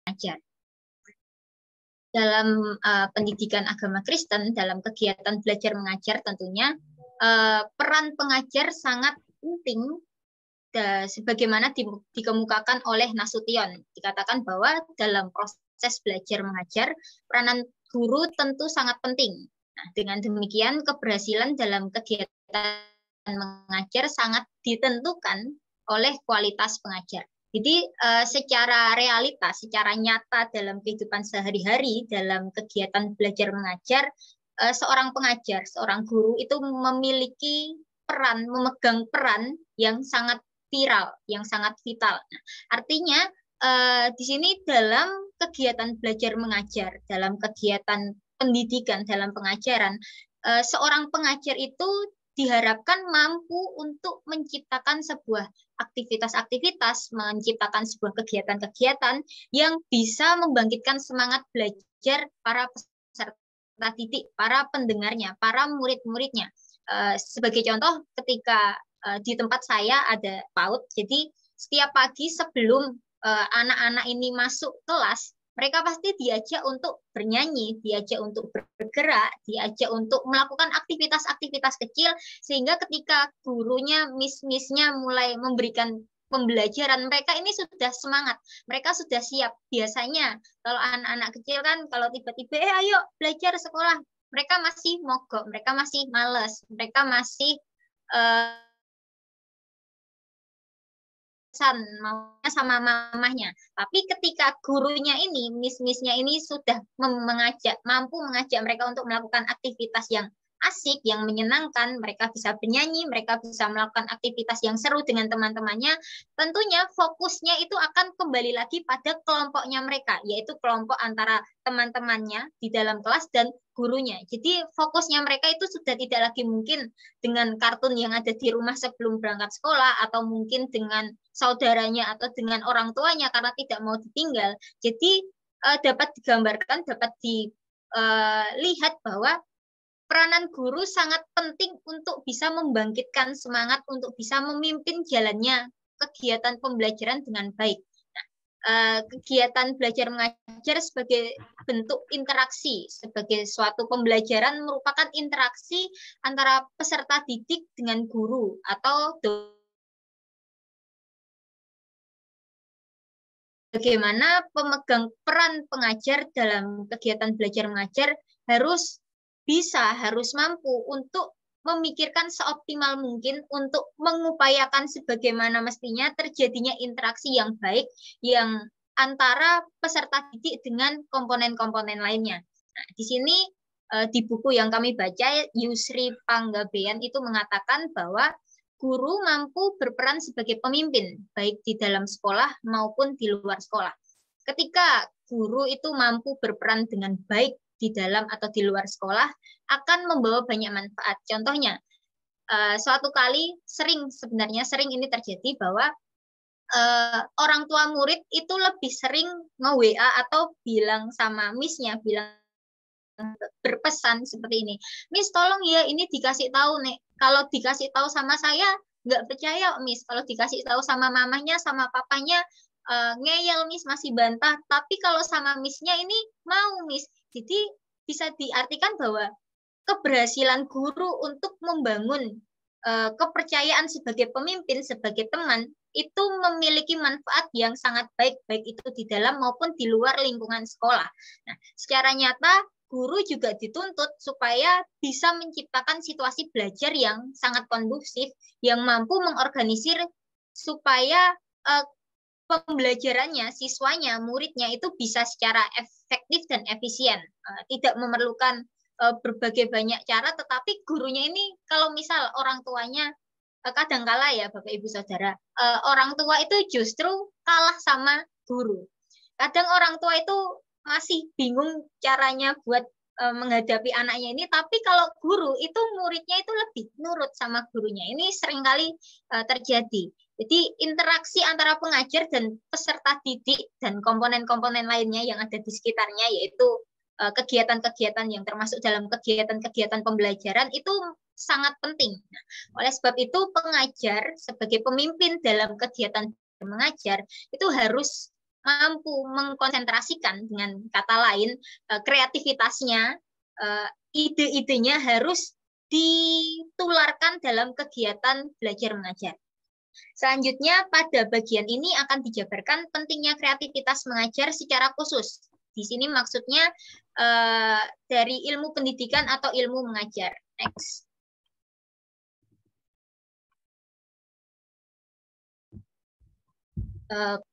mengajar. Dalam pendidikan agama Kristen, dalam kegiatan belajar mengajar tentunya peran pengajar sangat penting, sebagaimana dikemukakan oleh Nasution. Dikatakan bahwa dalam proses belajar mengajar, peranan guru tentu sangat penting. Nah, dengan demikian keberhasilan dalam kegiatan mengajar sangat ditentukan oleh kualitas pengajar. Jadi secara realitas, secara nyata dalam kehidupan sehari-hari, dalam kegiatan belajar mengajar, seorang pengajar, seorang guru itu memiliki peran, memegang peran yang sangat vital, yang sangat vital. Nah, artinya di sini dalam kegiatan belajar mengajar, dalam kegiatan pendidikan, dalam pengajaran, seorang pengajar itu diharapkan mampu untuk menciptakan sebuah aktivitas-aktivitas, menciptakan sebuah kegiatan-kegiatan yang bisa membangkitkan semangat belajar para peserta didik, para pendengarnya, para murid-muridnya. Sebagai contoh, ketika di tempat saya ada PAUD, jadi setiap pagi sebelum anak-anak ini masuk kelas, mereka pasti diajak untuk bernyanyi, diajak untuk bergerak, diajak untuk melakukan aktivitas-aktivitas kecil, sehingga ketika gurunya, miss-missnya mulai memberikan pembelajaran, mereka ini sudah semangat, mereka sudah siap. Biasanya kalau anak-anak kecil kan, kalau tiba-tiba, ayo belajar sekolah, mereka masih mogok, mereka masih malas, mereka masih maunya sama mamahnya. Tapi ketika gurunya ini, miss-missnya ini sudah mampu mengajak mereka untuk melakukan aktivitas yang asik, yang menyenangkan, mereka bisa bernyanyi, mereka bisa melakukan aktivitas yang seru dengan teman-temannya, tentunya fokusnya itu akan kembali lagi pada kelompoknya mereka, yaitu kelompok antara teman-temannya di dalam kelas dan gurunya. Jadi fokusnya mereka itu sudah tidak lagi mungkin dengan kartun yang ada di rumah sebelum berangkat sekolah, atau mungkin dengan saudaranya atau dengan orang tuanya karena tidak mau ditinggal. Jadi dapat digambarkan, dapat dilihat bahwa peranan guru sangat penting untuk bisa membangkitkan semangat, untuk bisa memimpin jalannya kegiatan pembelajaran dengan baik. Nah, kegiatan belajar mengajar sebagai bentuk interaksi, sebagai suatu pembelajaran merupakan interaksi antara peserta didik dengan guru atau bagaimana pemegang peran pengajar dalam kegiatan belajar mengajar harus mampu untuk memikirkan seoptimal mungkin untuk mengupayakan sebagaimana mestinya terjadinya interaksi yang baik yang antara peserta didik dengan komponen-komponen lainnya. Nah, di sini di buku yang kami baca, Yusri Panggabean itu mengatakan bahwa guru mampu berperan sebagai pemimpin, baik di dalam sekolah maupun di luar sekolah. Ketika guru itu mampu berperan dengan baik di dalam atau di luar sekolah, akan membawa banyak manfaat. Contohnya, suatu kali sering ini terjadi bahwa orang tua murid itu lebih sering nge-WA atau bilang sama miss-nya, berpesan seperti ini, Miss tolong ya ini dikasih tahu nih, kalau dikasih tahu sama saya nggak percaya Miss, kalau dikasih tahu sama mamanya sama papanya ngeyel Miss, masih bantah, tapi kalau sama Miss-nya ini mau Miss. Jadi bisa diartikan bahwa keberhasilan guru untuk membangun kepercayaan sebagai pemimpin, sebagai teman, itu memiliki manfaat yang sangat baik, baik itu di dalam maupun di luar lingkungan sekolah. Nah, secara nyata guru juga dituntut supaya bisa menciptakan situasi belajar yang sangat kondusif, yang mampu mengorganisir supaya pembelajarannya, siswanya, muridnya itu bisa secara efektif dan efisien. Tidak memerlukan berbagai banyak cara, tetapi gurunya ini kalau misal orang tuanya, kadangkala ya Bapak Ibu Saudara, orang tua itu justru kalah sama guru. Kadang orang tua itu masih bingung caranya buat menghadapi anaknya ini, tapi kalau guru itu muridnya itu lebih nurut sama gurunya. Ini seringkali terjadi. Jadi interaksi antara pengajar dan peserta didik dan komponen-komponen lainnya yang ada di sekitarnya, yaitu kegiatan-kegiatan yang termasuk dalam kegiatan-kegiatan pembelajaran itu sangat penting. Nah, oleh sebab itu pengajar sebagai pemimpin dalam kegiatan mengajar itu harus mampu mengkonsentrasikan, dengan kata lain kreativitasnya, ide-idenya harus ditularkan dalam kegiatan belajar mengajar. Selanjutnya, pada bagian ini akan dijabarkan pentingnya kreativitas mengajar secara khusus. Di sini maksudnya dari ilmu pendidikan atau ilmu mengajar. Next.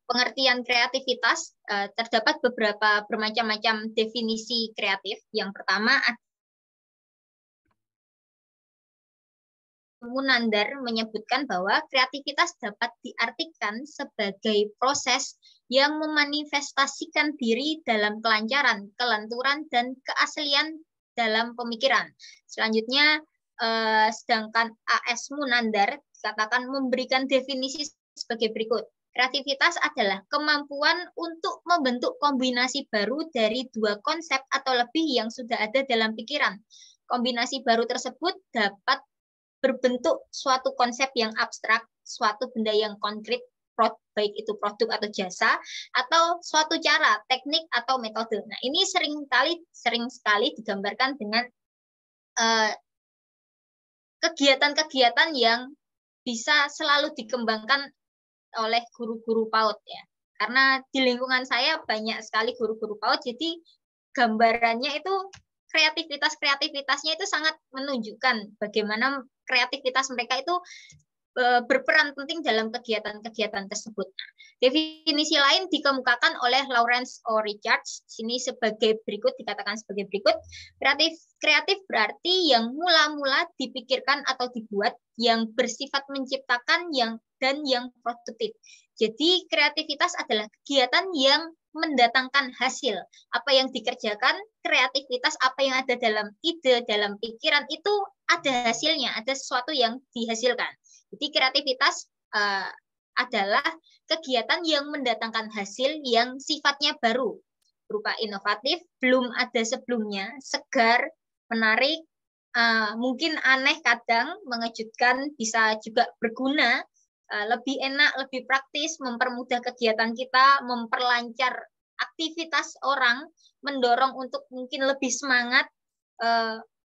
Pengertian kreativitas, terdapat beberapa bermacam-macam definisi kreatif. Yang pertama, Munandar menyebutkan bahwa kreativitas dapat diartikan sebagai proses yang memanifestasikan diri dalam kelancaran, kelenturan, dan keaslian dalam pemikiran. Selanjutnya, sedangkan A.S. Munandar dikatakan memberikan definisi sebagai berikut. Kreativitas adalah kemampuan untuk membentuk kombinasi baru dari dua konsep atau lebih yang sudah ada dalam pikiran. Kombinasi baru tersebut dapat berbentuk suatu konsep yang abstrak, suatu benda yang konkret, baik itu produk atau jasa, atau suatu cara, teknik atau metode. Nah, ini sering sekali digambarkan dengan kegiatan-kegiatan yang bisa selalu dikembangkan oleh guru-guru PAUD ya. Karena di lingkungan saya banyak sekali guru-guru PAUD, jadi gambarannya itu kreativitasnya itu sangat menunjukkan bagaimana kreativitas mereka itu berperan penting dalam kegiatan-kegiatan tersebut. Definisi lain dikemukakan oleh Lawrence O. Richards, sini sebagai berikut, dikatakan sebagai berikut. Kreatif berarti yang mula-mula dipikirkan atau dibuat, yang bersifat menciptakan, dan yang produktif. Jadi kreativitas adalah kegiatan yang mendatangkan hasil. Apa yang dikerjakan, kreativitas, apa yang ada dalam ide, dalam pikiran, itu ada hasilnya, ada sesuatu yang dihasilkan. Jadi kreativitas adalah kegiatan yang mendatangkan hasil yang sifatnya baru, berupa inovatif, belum ada sebelumnya, segar, menarik, mungkin aneh kadang, mengejutkan, bisa juga berguna, lebih enak, lebih praktis, mempermudah kegiatan kita, memperlancar aktivitas orang, mendorong untuk mungkin lebih semangat,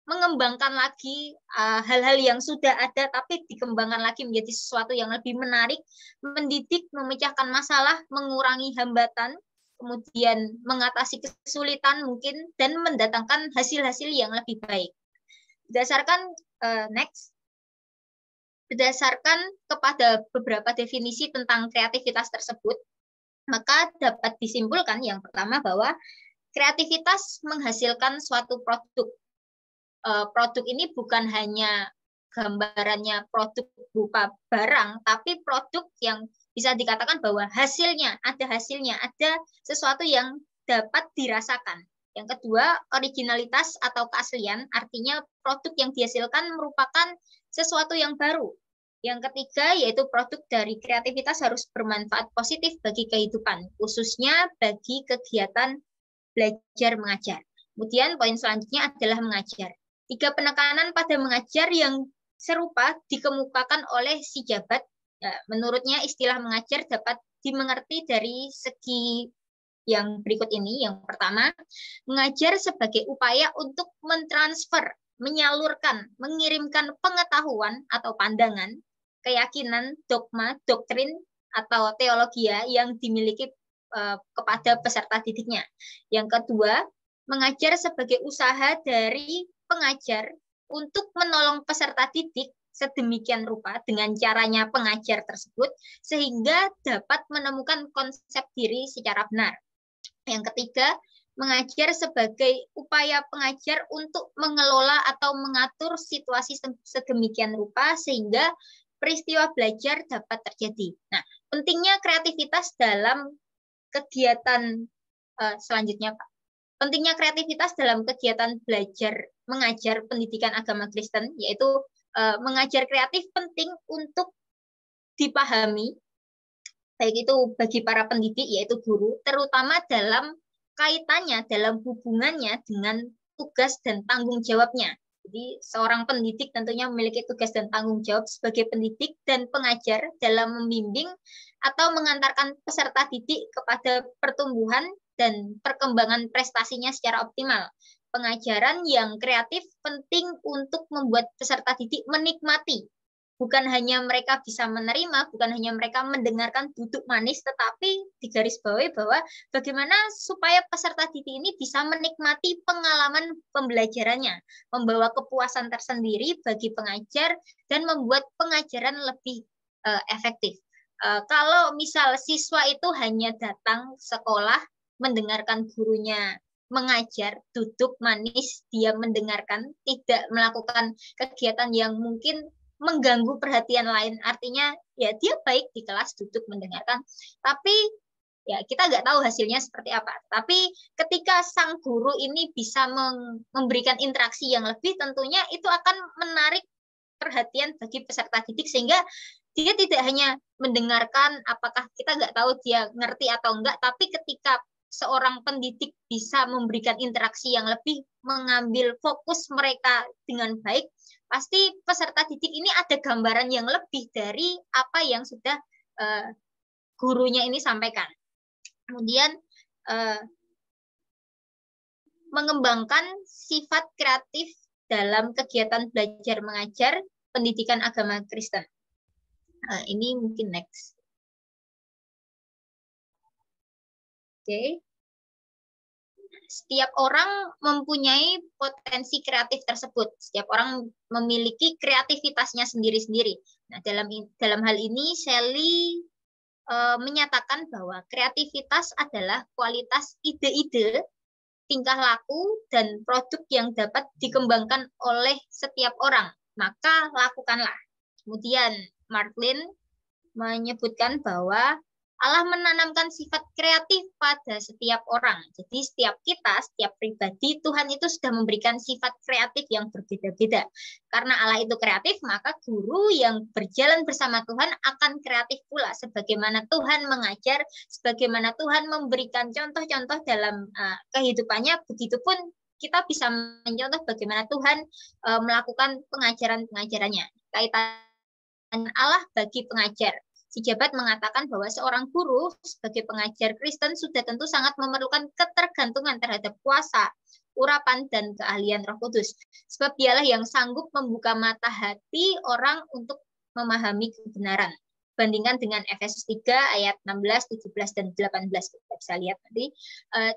mengembangkan lagi hal-hal yang sudah ada, tapi dikembangkan lagi menjadi sesuatu yang lebih menarik, mendidik, memecahkan masalah, mengurangi hambatan, kemudian mengatasi kesulitan mungkin, dan mendatangkan hasil-hasil yang lebih baik. Berdasarkan kepada beberapa definisi tentang kreativitas tersebut, maka dapat disimpulkan yang pertama bahwa kreativitas menghasilkan suatu produk. Produk ini bukan hanya gambarannya produk berupa barang, tapi produk yang bisa dikatakan bahwa hasilnya, ada sesuatu yang dapat dirasakan. Yang kedua, originalitas atau keaslian, artinya produk yang dihasilkan merupakan sesuatu yang baru. Yang ketiga, yaitu produk dari kreativitas harus bermanfaat positif bagi kehidupan, khususnya bagi kegiatan belajar mengajar. Kemudian poin selanjutnya adalah mengajar. 3 penekanan pada mengajar yang serupa dikemukakan oleh si jabat. Menurutnya istilah mengajar dapat dimengerti dari segi yang berikut ini. Yang pertama, mengajar sebagai upaya untuk mentransfer, menyalurkan, mengirimkan pengetahuan atau pandangan, keyakinan, dogma, doktrin, atau teologia yang dimiliki kepada peserta didiknya. Yang kedua, mengajar sebagai usaha dari pengajar untuk menolong peserta didik sedemikian rupa dengan caranya pengajar tersebut sehingga dapat menemukan konsep diri secara benar. Yang ketiga, mengajar sebagai upaya pengajar untuk mengelola atau mengatur situasi sedemikian rupa sehingga peristiwa belajar dapat terjadi. Nah, pentingnya kreativitas dalam kegiatan selanjutnya, Pak. Pentingnya kreativitas dalam kegiatan belajar mengajar pendidikan agama Kristen, yaitu mengajar kreatif penting untuk dipahami, baik itu bagi para pendidik, yaitu guru, terutama dalam kaitannya, dalam hubungannya dengan tugas dan tanggung jawabnya. Jadi seorang pendidik tentunya memiliki tugas dan tanggung jawab sebagai pendidik dan pengajar dalam membimbing atau mengantarkan peserta didik kepada pertumbuhan dan perkembangan prestasinya secara optimal. Pengajaran yang kreatif penting untuk membuat peserta didik menikmati. Bukan hanya mereka bisa menerima, bukan hanya mereka mendengarkan duduk manis, tetapi digarisbawahi bahwa bagaimana supaya peserta didik ini bisa menikmati pengalaman pembelajarannya, membawa kepuasan tersendiri bagi pengajar, dan membuat pengajaran lebih efektif. Kalau misal siswa itu hanya datang sekolah, mendengarkan gurunya mengajar, duduk manis, dia mendengarkan, tidak melakukan kegiatan yang mungkin mengganggu perhatian lain, artinya ya dia baik di kelas duduk mendengarkan, tapi ya kita nggak tahu hasilnya seperti apa. Tapi ketika sang guru ini bisa memberikan interaksi yang lebih, tentunya itu akan menarik perhatian bagi peserta didik, sehingga dia tidak hanya mendengarkan, apakah kita nggak tahu dia ngerti atau enggak, tapi ketika seorang pendidik bisa memberikan interaksi yang lebih, mengambil fokus mereka dengan baik, pasti peserta didik ini ada gambaran yang lebih dari apa yang sudah gurunya ini sampaikan. Kemudian mengembangkan sifat kreatif dalam kegiatan belajar mengajar pendidikan agama Kristen. Ini mungkin next. Oke. Setiap orang mempunyai potensi kreatif tersebut. Setiap orang memiliki kreativitasnya sendiri-sendiri. Nah, dalam hal ini Sally menyatakan bahwa kreativitas adalah kualitas ide-ide, tingkah laku, dan produk yang dapat dikembangkan oleh setiap orang. Maka lakukanlah. Kemudian Martin menyebutkan bahwa Allah menanamkan sifat kreatif pada setiap orang. Jadi setiap kita, setiap pribadi, Tuhan itu sudah memberikan sifat kreatif yang berbeda-beda. Karena Allah itu kreatif, maka guru yang berjalan bersama Tuhan akan kreatif pula. Sebagaimana Tuhan mengajar, sebagaimana Tuhan memberikan contoh-contoh dalam kehidupannya, begitupun kita bisa mencontoh bagaimana Tuhan melakukan pengajaran-pengajarannya. Kaitan Allah bagi pengajar. Si Jabat mengatakan bahwa seorang guru sebagai pengajar Kristen sudah tentu sangat memerlukan ketergantungan terhadap kuasa, urapan, dan keahlian Roh Kudus. Sebab dialah yang sanggup membuka mata hati orang untuk memahami kebenaran. Bandingkan dengan Efesus 3 ayat 16, 17, dan 18. Kita bisa lihat nanti.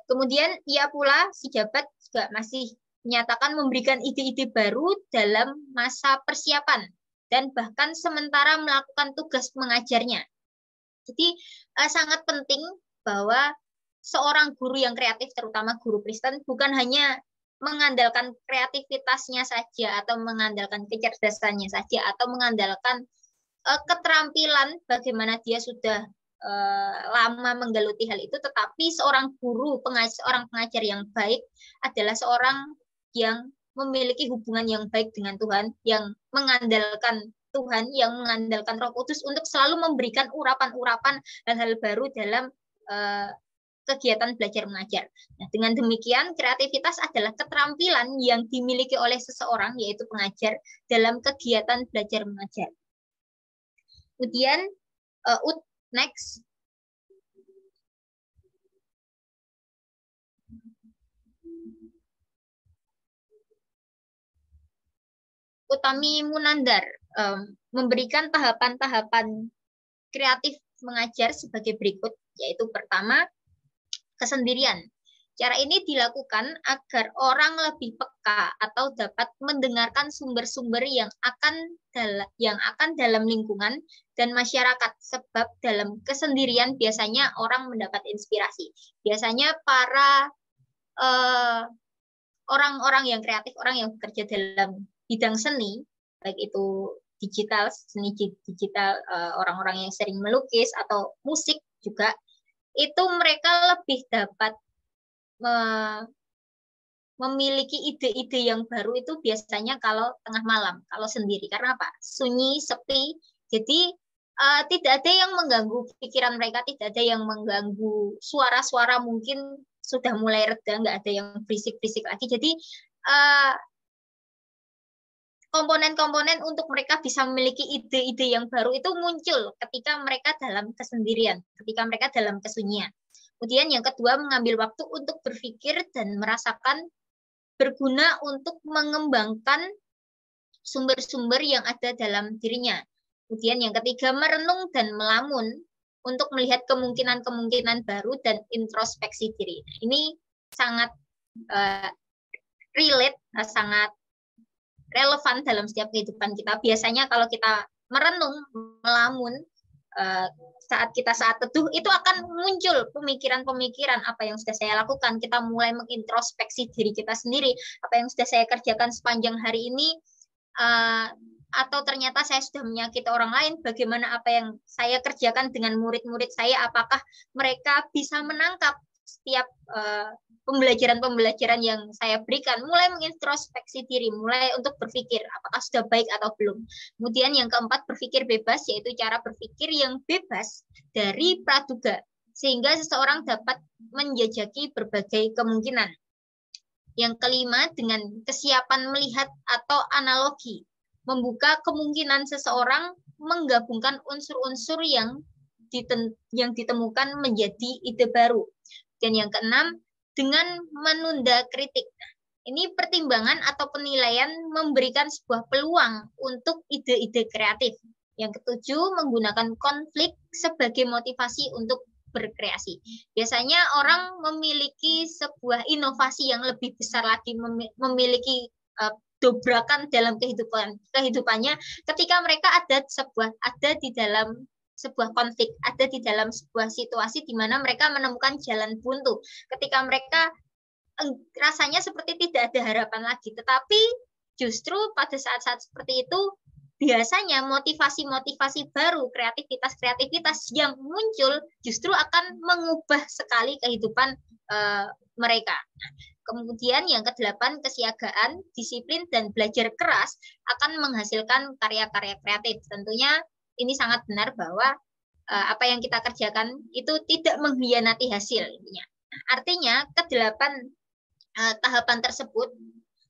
Kemudian ia pula, si Jabat juga masih menyatakan memberikan ide-ide baru dalam masa persiapan dan bahkan sementara melakukan tugas mengajarnya. Jadi sangat penting bahwa seorang guru yang kreatif, terutama guru Kristen, bukan hanya mengandalkan kreativitasnya saja atau mengandalkan kecerdasannya saja atau mengandalkan keterampilan bagaimana dia sudah lama menggeluti hal itu, tetapi seorang guru, seorang pengajar yang baik adalah seorang yang memiliki hubungan yang baik dengan Tuhan, yang mengandalkan Tuhan, yang mengandalkan Roh Kudus untuk selalu memberikan urapan-urapan hal-hal baru dalam kegiatan belajar mengajar. Nah, dengan demikian, kreativitas adalah keterampilan yang dimiliki oleh seseorang, yaitu pengajar, dalam kegiatan belajar mengajar. Kemudian, next. Utami Munandar memberikan tahapan-tahapan kreatif mengajar sebagai berikut, yaitu pertama, kesendirian. Cara ini dilakukan agar orang lebih peka atau dapat mendengarkan sumber-sumber yang akan dalam lingkungan dan masyarakat, sebab dalam kesendirian biasanya orang mendapat inspirasi. Biasanya para orang-orang yang kreatif, orang yang bekerja dalam bidang seni, baik itu digital, seni digital, orang-orang yang sering melukis atau musik juga, itu mereka lebih dapat memiliki ide-ide yang baru itu biasanya kalau tengah malam, kalau sendiri. Karena apa? Sunyi, sepi. Jadi tidak ada yang mengganggu pikiran mereka, tidak ada yang mengganggu suara-suara, mungkin sudah mulai reda, nggak ada yang berisik-berisik lagi. Jadi komponen-komponen untuk mereka bisa memiliki ide-ide yang baru itu muncul ketika mereka dalam kesendirian, ketika mereka dalam kesunyian. Kemudian yang kedua, mengambil waktu untuk berpikir dan merasakan berguna untuk mengembangkan sumber-sumber yang ada dalam dirinya. Kemudian yang ketiga, merenung dan melamun untuk melihat kemungkinan-kemungkinan baru dan introspeksi diri. Ini sangat relate, sangat relevan dalam setiap kehidupan kita. Biasanya kalau kita merenung, melamun, saat teduh, itu akan muncul pemikiran-pemikiran apa yang sudah saya lakukan. Kita mulai mengintrospeksi diri kita sendiri, apa yang sudah saya kerjakan sepanjang hari ini, atau ternyata saya sudah menyakiti orang lain, bagaimana apa yang saya kerjakan dengan murid-murid saya, apakah mereka bisa menangkap setiap pembelajaran-pembelajaran yang saya berikan, mulai mengintrospeksi diri, mulai untuk berpikir apakah sudah baik atau belum. Kemudian yang keempat, berpikir bebas, yaitu cara berpikir yang bebas dari praduga, sehingga seseorang dapat menjajaki berbagai kemungkinan. Yang kelima, dengan kesiapan melihat atau analogi, membuka kemungkinan seseorang menggabungkan unsur-unsur yang ditemukan menjadi ide baru. Dan yang keenam, dengan menunda kritik. Ini pertimbangan atau penilaian memberikan sebuah peluang untuk ide-ide kreatif. Yang ketujuh, menggunakan konflik sebagai motivasi untuk berkreasi. Biasanya orang memiliki sebuah inovasi yang lebih besar lagi, memiliki dobrakan dalam kehidupannya ketika mereka ada di dalam sebuah konflik, ada di dalam sebuah situasi di mana mereka menemukan jalan buntu. Ketika mereka rasanya seperti tidak ada harapan lagi, tetapi justru pada saat-saat seperti itu biasanya motivasi-motivasi baru, kreativitas-kreativitas yang muncul justru akan mengubah sekali kehidupan mereka. Kemudian yang kedelapan, kesiagaan, disiplin, dan belajar keras akan menghasilkan karya-karya kreatif. Tentunya ini sangat benar bahwa apa yang kita kerjakan itu tidak mengkhianati hasil. Artinya kedelapan tahapan tersebut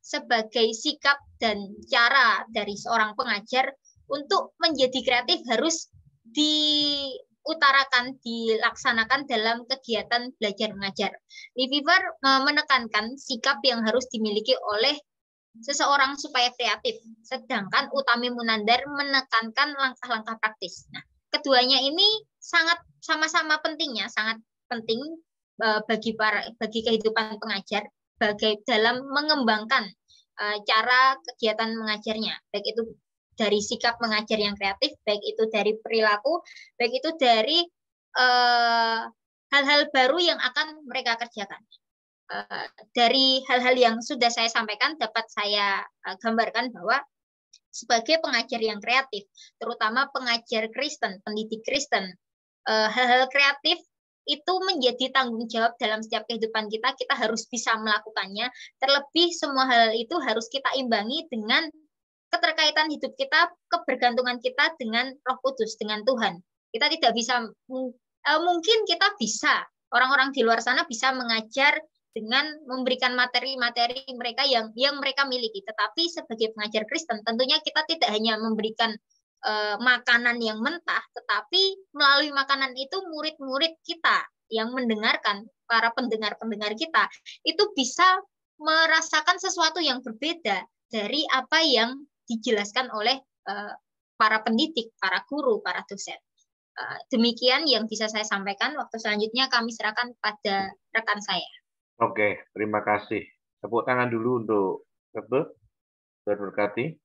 sebagai sikap dan cara dari seorang pengajar untuk menjadi kreatif harus diutarakan, dilaksanakan dalam kegiatan belajar mengajar. Lee Weaver menekankan sikap yang harus dimiliki oleh seseorang supaya kreatif, sedangkan Utami Munandar menekankan langkah-langkah praktis. Nah, keduanya ini sangat sama-sama pentingnya, sangat penting bagi kehidupan pengajar, dalam mengembangkan cara kegiatan mengajarnya, baik itu dari sikap mengajar yang kreatif, baik itu dari perilaku, baik itu dari hal-hal baru yang akan mereka kerjakan. Dari hal-hal yang sudah saya sampaikan dapat saya gambarkan bahwa sebagai pengajar yang kreatif, terutama pengajar Kristen, pendidik Kristen, hal-hal kreatif itu menjadi tanggung jawab dalam setiap kehidupan kita. Kita harus bisa melakukannya. Terlebih semua hal itu harus kita imbangi dengan keterkaitan hidup kita, kebergantungan kita dengan Roh Kudus, dengan Tuhan. Kita tidak bisa, mungkin kita bisa, orang-orang di luar sana bisa mengajar dengan memberikan materi-materi mereka yang mereka miliki. Tetapi sebagai pengajar Kristen, tentunya kita tidak hanya memberikan makanan yang mentah, tetapi melalui makanan itu murid-murid kita yang mendengarkan, para pendengar-pendengar kita, itu bisa merasakan sesuatu yang berbeda dari apa yang dijelaskan oleh para pendidik, para guru, para dosen. Demikian yang bisa saya sampaikan. Waktu selanjutnya kami serahkan pada rekan saya. Oke, terima kasih. Tepuk tangan dulu untuk Rebe, berberkati.